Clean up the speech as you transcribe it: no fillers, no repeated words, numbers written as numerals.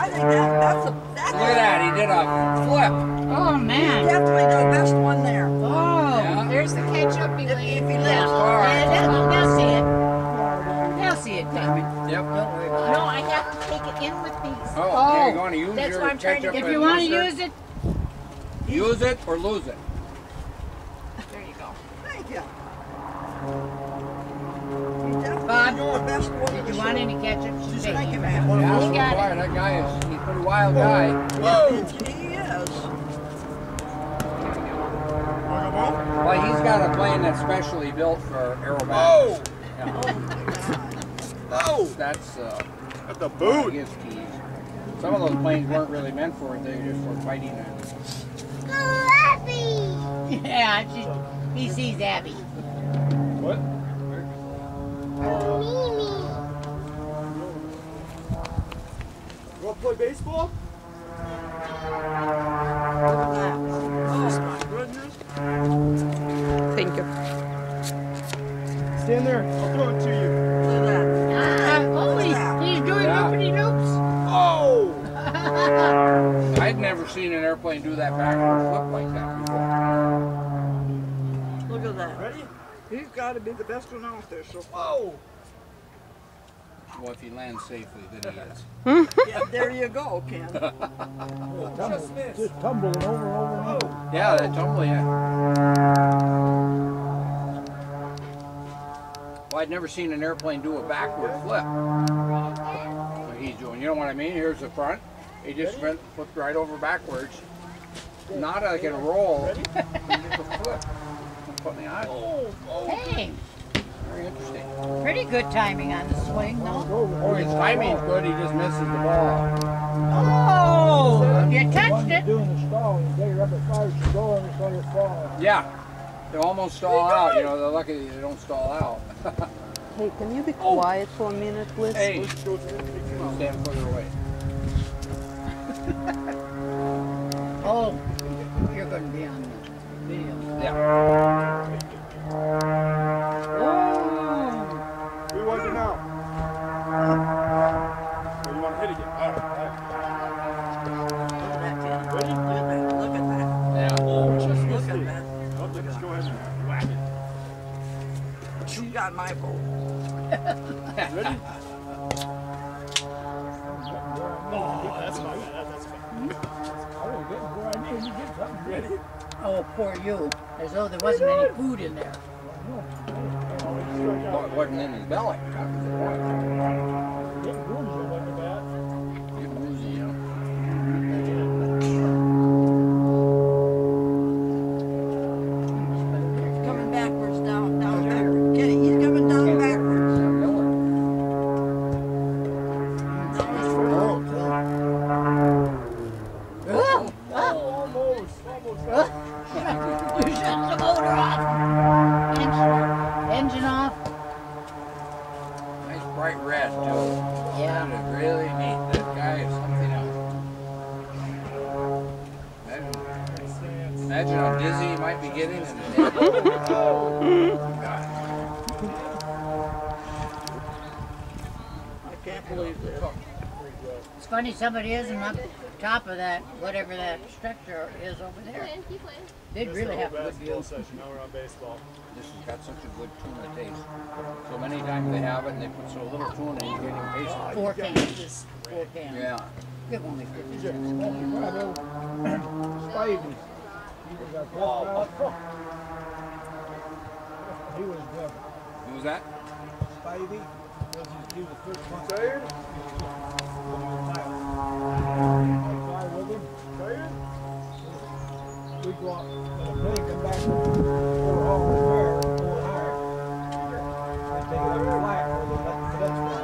I think that's Look at that, he did a flip. Oh man. Definitely the best one there. Oh, Yeah. there's the ketchup he If laid. he lives. Yeah, they'll see it. They'll see it coming. Yep. Don't worry about it. No, I have to take it in with these. Oh, you're going to use that's your what I'm trying to ketchup get. and If you want to mustard? use it, Use it or lose it. there you go. Thank you. You definitely Bob, know the best one. Did you want any ketchup? Just Take thank it. you, man. You Yeah, got boy, it. that guy is, he's a pretty wild guy. Whoa! He is. Well, he's got a plane that's specially built for aerobatics. Whoa! Yeah. Oh my God. Oh! That's At the boot. his keys. Some of those planes weren't really meant for it, they just were fighting it. Yeah, he sees Abby. What? You want to play baseball? Look at that. Oh my goodness. Thank you. Stand there. I'll throw it to you. Look at that. Oh, he's doing loopity loops. Oh! I'd never seen an airplane do that backward flip like that before. Look at that. Ready? He's got to be the best one out there. So Oh! Well, if he lands safely, then he is. yeah, there you go, Ken. Just missed. Just tumbling over and over. Yeah, that tumble, yeah. Well, I'd never seen an airplane do a backward flip. What he's doing, you know what I mean? Here's the front. He just flipped right over backwards. Not like in a roll. Just a flip. Put me on. Hey, Very interesting. pretty good timing on the swing, though. Oh, his timing's good. He just misses the ball. Oh, you touched When you're it. doing the stalling, you get her up at 5 to go and so you fall. Yeah. They almost stall out. You know, they're lucky they don't stall out. Hey, can you be quiet for a minute, please? Hey, stand further away. Oh, you're going to be on the video. Yeah. Oh, Who you want to do now? Or you want to hit again? All right. Look at that, Ken. Ready? Look at that. Look at that. Yeah. Oh, just Look missed at it. that. Oh, let's go ahead and whack it. You got my vote. Ready? Oh, that's not bad. That's fine. Ready? oh, poor you. As though there wasn't any food in there. Well, it wasn't in his belly. That was the point. Getting woozy, you know. Coming backwards, down backwards. Kenny, he's coming down backwards. Down his road. Oh, Almost. you shut the motor off. Engine off. Nice bright red, too. Yeah. That is really neat. That guy is something else. Imagine how dizzy he might be getting in the day. God. I can't believe this. It's funny somebody isn't up top of that, whatever that structure is over there. They'd really have a good view. Basketball session. Now we're on baseball. This has got such a good tuna taste. So many times they have it and they put so little tuna and you can't even taste it. 4 cans. 4 cans. Yeah. Give only 50 cents. Spivey. He was good. Who was that? Spivey. He was the first one. Tired? I fly with him. Tired? We go up and the plane come back from overhaul repair, going hard. They take it up flat where they let the cadets fly.